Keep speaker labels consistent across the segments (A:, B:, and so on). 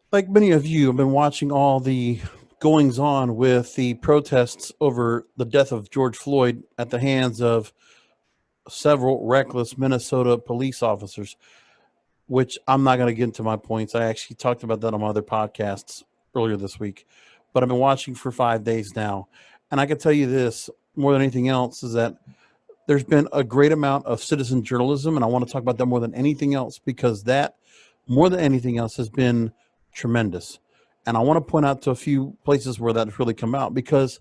A: Like many of you, I've been watching all the goings on with the protests over the death of George Floyd at the hands of several reckless Minnesota police officers, which I'm not going to get into my points. I actually talked about that on my other podcasts earlier this week, but I've been watching for 5 days now. And I can tell you this more than anything else is that there's been a great amount of citizen journalism. And I want to talk about that more than anything else because that, more than anything else, has been tremendous. And I want to point out to a few places where that's really come out because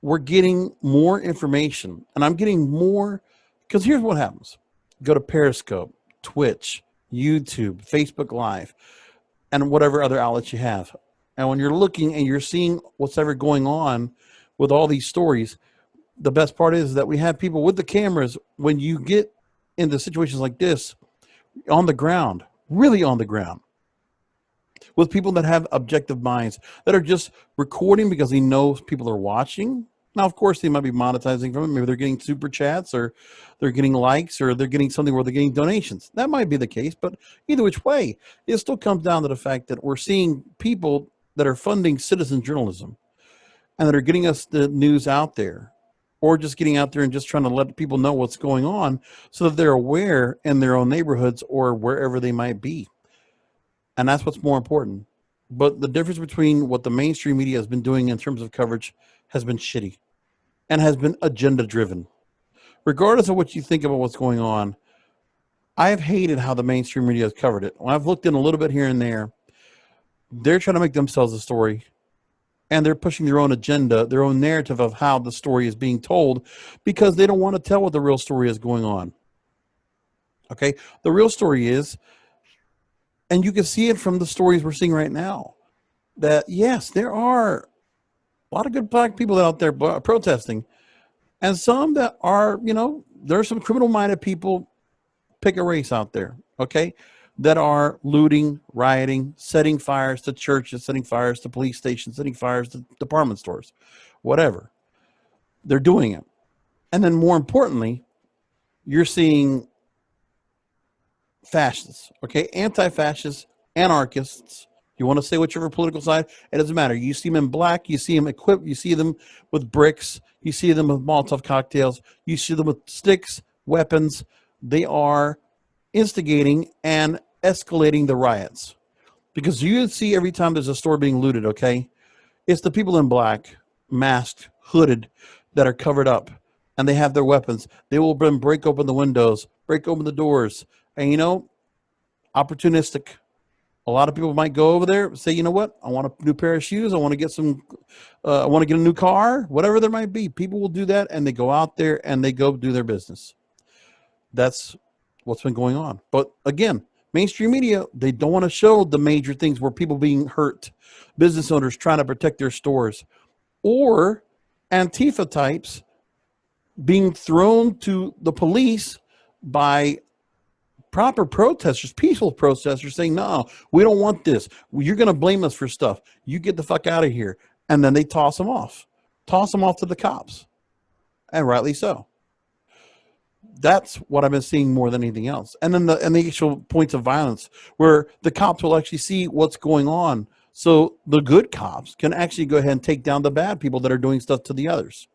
A: we're getting more information and I'm getting more because here's what happens. Go to Periscope, Twitch, YouTube, Facebook Live, and whatever other outlets you have. And when you're looking and you're seeing what's ever going on with all these stories, the best part is that we have people with the cameras when you get into situations like this on the ground, really on the ground, with people that have objective minds that are just recording because he knows people are watching. Now, of course, they might be monetizing from it. Maybe they're getting super chats or they're getting likes or they're getting something where they're getting donations. That might be the case, but either which way, it still comes down to the fact that we're seeing people that are funding citizen journalism and that are getting us the news out there or just getting out there and just trying to let people know what's going on so that they're aware in their own neighborhoods or wherever they might be. And that's what's more important. But the difference between what the mainstream media has been doing in terms of coverage has been shitty and has been agenda driven. Regardless of what you think about what's going on, I have hated how the mainstream media has covered it. When I've looked in a little bit here and there, they're trying to make themselves a story and they're pushing their own agenda, their own narrative of how the story is being told because they don't want to tell what the real story is going on. Okay? The real story is, and you can see it from the stories we're seeing right now, that yes, there are a lot of good black people out there protesting, and some that are, there are some criminal minded people, pick a race out there, okay, that are looting, rioting, setting fires to churches, setting fires to police stations, setting fires to department stores, whatever. They're doing it. And then more importantly, you're seeing fascists, okay, anti fascists, anarchists. You want to say whichever political side, it doesn't matter. You see them in black, you see them equipped, you see them with bricks, you see them with Molotov cocktails, you see them with sticks, weapons. They are instigating and escalating the riots. Because you see every time there's a store being looted, okay, it's the people in black, masked, hooded, that are covered up and they have their weapons. They will then break open the windows, break open the doors, and opportunistic. A lot of people might go over there and say, you know what? I want a new pair of shoes. I want to get I want to get a new car, whatever there might be. People will do that and they go out there and they go do their business. That's what's been going on. But again, mainstream media, they don't want to show the major things where people being hurt, business owners trying to protect their stores, or Antifa types being thrown to the police by proper protesters, peaceful protesters saying, no, we don't want this. You're going to blame us for stuff. You get the fuck out of here. And then they toss them off to the cops. And rightly so. That's what I've been seeing more than anything else. And then the actual points of violence where the cops will actually see what's going on. So the good cops can actually go ahead and take down the bad people that are doing stuff to the others.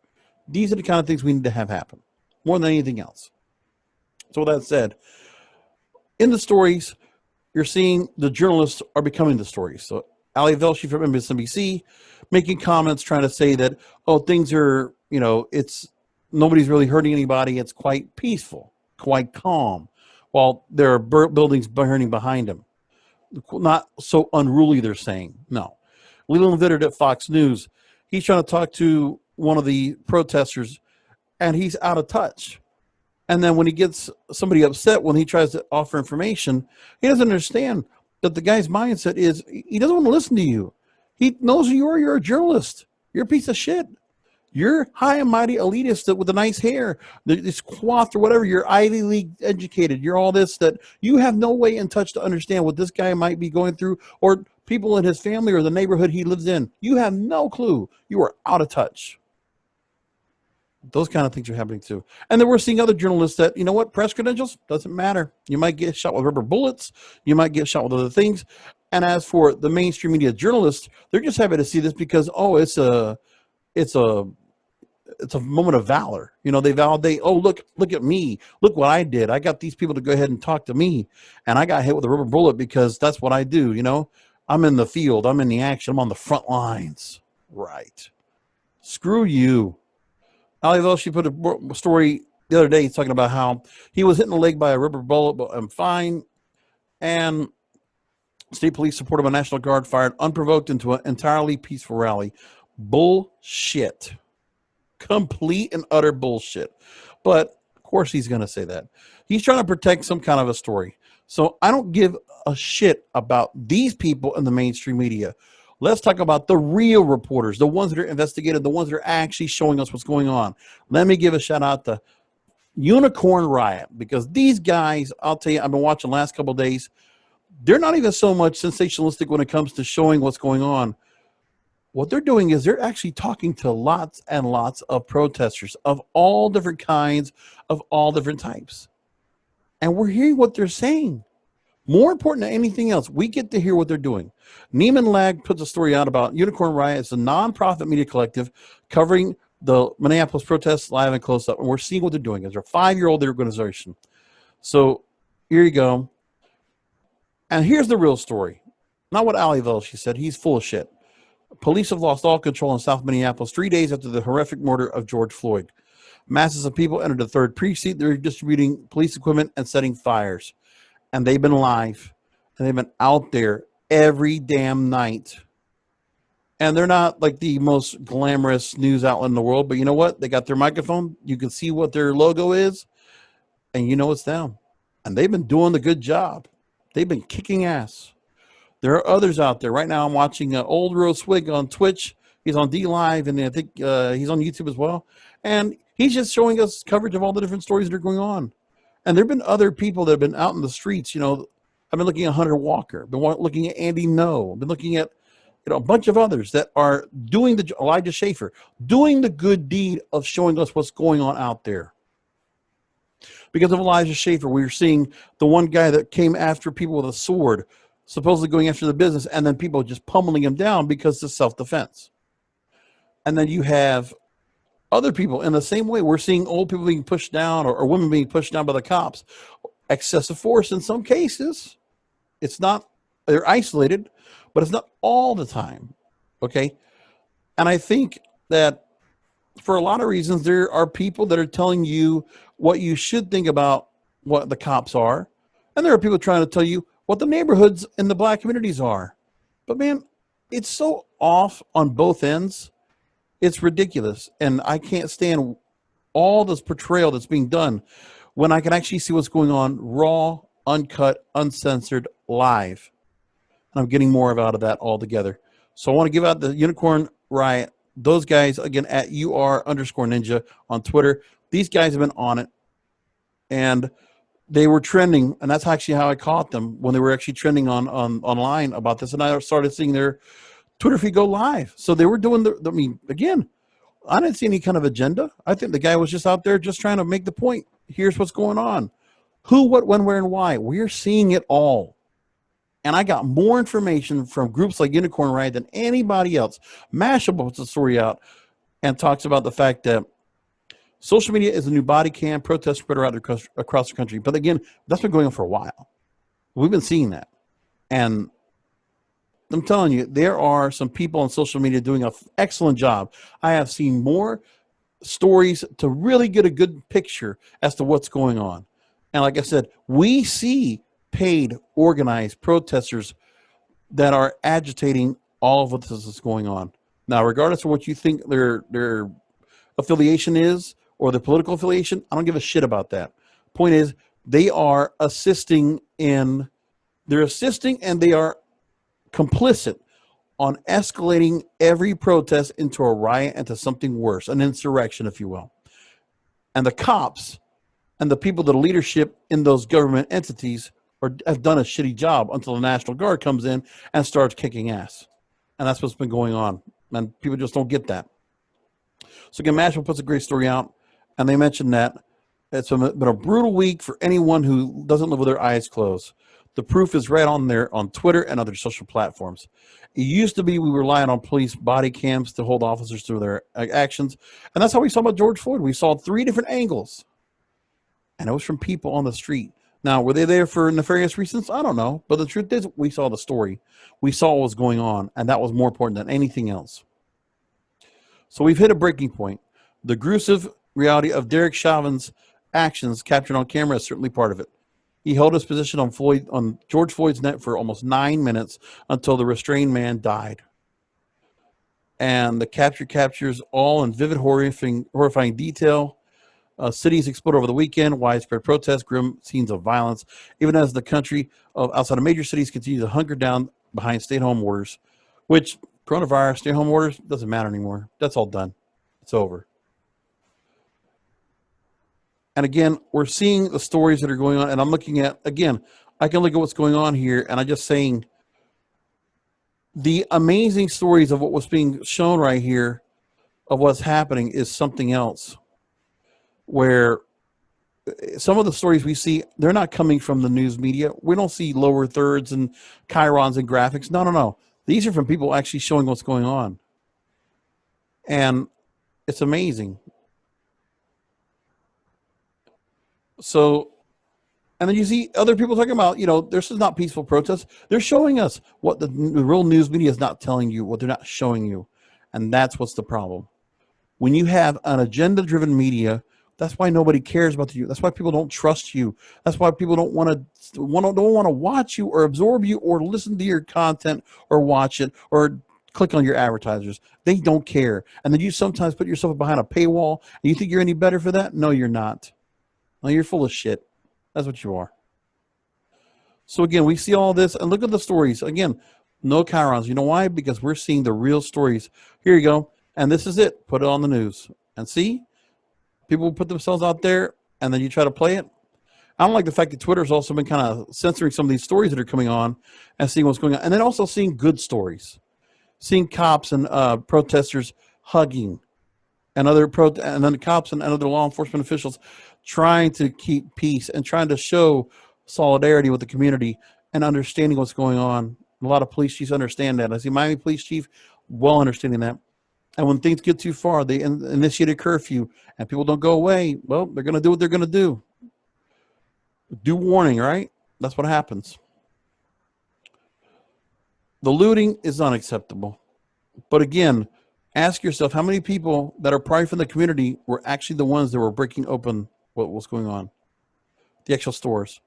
A: These are the kind of things we need to have happen more than anything else. So with that said, in the stories, you're seeing the journalists are becoming the stories. So Ali Velshi from MSNBC making comments trying to say that, oh, things are, it's nobody's really hurting anybody. It's quite peaceful, quite calm, while there are buildings burning behind him. Not so unruly, they're saying. No. Leland Vittert at Fox News, he's trying to talk to one of the protesters, and he's out of touch. And then when he gets somebody upset, when he tries to offer information, he doesn't understand that the guy's mindset is he doesn't want to listen to you. He knows who you are. You're a journalist. You're a piece of shit. You're high and mighty elitist with the nice hair, this coiffed or whatever. You're Ivy League educated. You're all this that you have no way in touch to understand what this guy might be going through or people in his family or the neighborhood he lives in. You have no clue. You are out of touch. Those kind of things are happening too. And then we're seeing other journalists that, press credentials doesn't matter. You might get shot with rubber bullets. You might get shot with other things. And as for the mainstream media journalists, they're just happy to see this because, oh, it's a it's a moment of valor. You know, they validate, oh, look at me. Look what I did. I got these people to go ahead and talk to me. And I got hit with a rubber bullet because that's what I do. You know, I'm in the field. I'm in the action. I'm on the front lines. Right. Screw you. Ali Velshi, she put a story the other day talking about how he was hit in the leg by a rubber bullet, but I'm fine. And state police supported by National Guard fired unprovoked into an entirely peaceful rally. Bullshit. Complete and utter bullshit. But of course he's going to say that. He's trying to protect some kind of a story. So I don't give a shit about these people in the mainstream media. Let's talk about the real reporters, the ones that are investigated, the ones that are actually showing us what's going on. Let me give a shout out to Unicorn Riot, because these guys, I'll tell you, I've been watching the last couple of days. They're not even so much sensationalistic when it comes to showing what's going on. What they're doing is they're actually talking to lots and lots of protesters of all different kinds, of all different types. And we're hearing what they're saying. More important than anything else, we get to hear what they're doing. Neiman Lag puts a story out about Unicorn Riot. It's a nonprofit media collective covering the Minneapolis protests live and close up. And we're seeing what they're doing. It's a 5-year-old organization. So here you go. And here's the real story. Not what Ali Velshi said. He's full of shit. Police have lost all control in South Minneapolis 3 days after the horrific murder of George Floyd. Masses of people entered the 3rd precinct. They're distributing police equipment and setting fires. And they've been live. And they've been out there every damn night. And they're not like the most glamorous news outlet in the world. But you know what? They got their microphone. You can see what their logo is. And you know it's them. And they've been doing the good job. They've been kicking ass. There are others out there. Right now I'm watching Old Real Swig on Twitch. He's on D Live, and I think he's on YouTube as well. And he's just showing us coverage of all the different stories that are going on. And there have been other people that have been out in the streets. You know, I've been looking at Hunter Walker, been looking at Andy No, been looking at a bunch of others that are doing the Elijah Schaefer, doing the good deed of showing us what's going on out there. Because of Elijah Schaefer, we were seeing the one guy that came after people with a sword, supposedly going after the business, and then people just pummeling him down because of self-defense. And then you have other people in the same way. We're seeing old people being pushed down or women being pushed down by the cops. Excessive force in some cases. It's not, they're isolated, but it's not all the time. Okay? And I think that for a lot of reasons, there are people that are telling you what you should think about what the cops are. And there are people trying to tell you what the neighborhoods in the black communities are. But man, it's so off on both ends. It's ridiculous. And I can't stand all this portrayal that's being done when I can actually see what's going on raw, uncut, uncensored, live. And I'm getting more out of that altogether. So I want to give out the Unicorn Riot. Those guys, again, at UR_ninja on Twitter. These guys have been on it. And they were trending, and that's actually how I caught them, when they were actually trending online about this. And I started seeing their Twitter feed go live. So they were doing I mean, again, I didn't see any kind of agenda. I think the guy was just out there just trying to make the point. Here's what's going on. Who, what, when, where, and why. We're seeing it all. And I got more information from groups like Unicorn Riot than anybody else. Mashable puts a story out and talks about the fact that social media is a new body cam. Protests spread around across the country. But again, that's been going on for a while. We've been seeing that. And I'm telling you, there are some people on social media doing an excellent job. I have seen more stories to really get a good picture as to what's going on. And like I said, we see paid, organized protesters that are agitating all of what this is going on. Now, regardless of what you think their affiliation is or their political affiliation, I don't give a shit about that. Point is, they are assisting and they are complicit on escalating every protest into a riot and to something worse, an insurrection, if you will. And the cops and the people that are leadership in those government entities have done a shitty job until the National Guard comes in and starts kicking ass. And that's what's been going on. And people just don't get that. So again, Mashable puts a great story out, and they mentioned that it's been a brutal week for anyone who doesn't live with their eyes closed. The proof is right on there on Twitter and other social platforms. It used to be we relied on police body cams to hold officers to their actions. And that's how we saw about George Floyd. We saw 3 different angles. And it was from people on the street. Now, were they there for nefarious reasons? I don't know. But the truth is, we saw the story. We saw what was going on. And that was more important than anything else. So we've hit a breaking point. The gruesome reality of Derek Chauvin's actions captured on camera is certainly part of it. He held his position on George Floyd's neck for almost 9 minutes until the restrained man died. And the capture captures all in vivid, horrifying detail. Cities exploded over the weekend, widespread protests, grim scenes of violence, even as the country outside of major cities continue to hunker down behind stay-at-home orders, which coronavirus, stay-at-home orders, doesn't matter anymore. That's all done. It's over. And again, we're seeing the stories that are going on, and I'm looking at, again, I can look at what's going on here, and I'm just saying the amazing stories of what was being shown right here of what's happening is something else, where some of the stories we see, they're not coming from the news media. We don't see lower thirds and chyrons and graphics. No. These are from people actually showing what's going on. And it's amazing. So, and then you see other people talking about, this is not peaceful protest. They're showing us what the real news media is not telling you, what they're not showing you. And that's what's the problem. When you have an agenda-driven media, that's why nobody cares about you. That's why people don't trust you. That's why people don't want to watch you or absorb you or listen to your content or watch it or click on your advertisers. They don't care. And then you sometimes put yourself behind a paywall and you think you're any better for that? No, you're not. No, you're full of shit. That's what you are. So again, we see all this and look at the stories. Again, no chyrons. You know why? Because we're seeing the real stories. Here you go. And this is it. Put it on the news. And see? People put themselves out there and then you try to play it. I don't like the fact that Twitter's also been kind of censoring some of these stories that are coming on and seeing what's going on. And then also seeing good stories. Seeing cops and protesters hugging and and then the cops and other law enforcement officials trying to keep peace and trying to show solidarity with the community and understanding what's going on. A lot of police chiefs understand that. I see Miami police chief well understanding that. And when things get too far, they initiate a curfew and people don't go away. Well, they're going to do what they're going to do. Due warning, right? That's what happens. The looting is unacceptable. But again, ask yourself how many people that are probably from the community were actually the ones that were breaking open what was going on. The actual stores.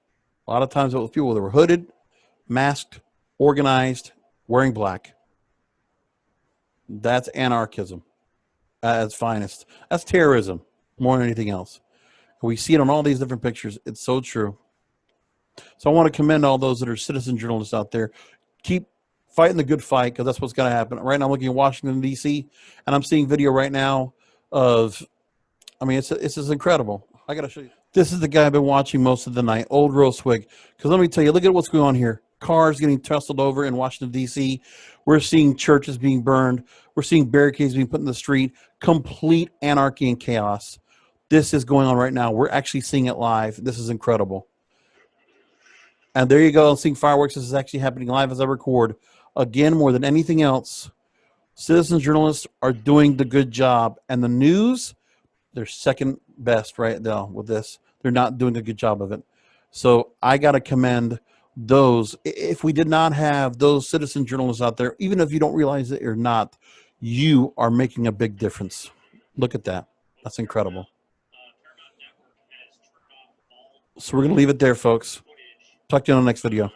A: A lot of times it was people that were hooded, masked, organized, wearing black. That's anarchism at its finest. That's terrorism more than anything else. We see it on all these different pictures. It's so true. So I want to commend all those that are citizen journalists out there. Keep fighting the good fight, because that's what's going to happen. Right now I'm looking at Washington, D.C., and I'm seeing video right now of, it's just incredible. I got to show you. This is the guy I've been watching most of the night, Old Rosewig. Because let me tell you, look at what's going on here. Cars getting tussled over in Washington, D.C. We're seeing churches being burned. We're seeing barricades being put in the street. Complete anarchy and chaos. This is going on right now. We're actually seeing it live. This is incredible. And there you go. I'm seeing fireworks. This is actually happening live as I record. Again, more than anything else, citizen journalists are doing the good job. And the news, they're second best right now with this. They're not doing a good job of it. So I got to commend those. If we did not have those citizen journalists out there, even if you don't realize it or not, you are making a big difference. Look at that. That's incredible. So we're going to leave it there, folks. Talk to you on the next video.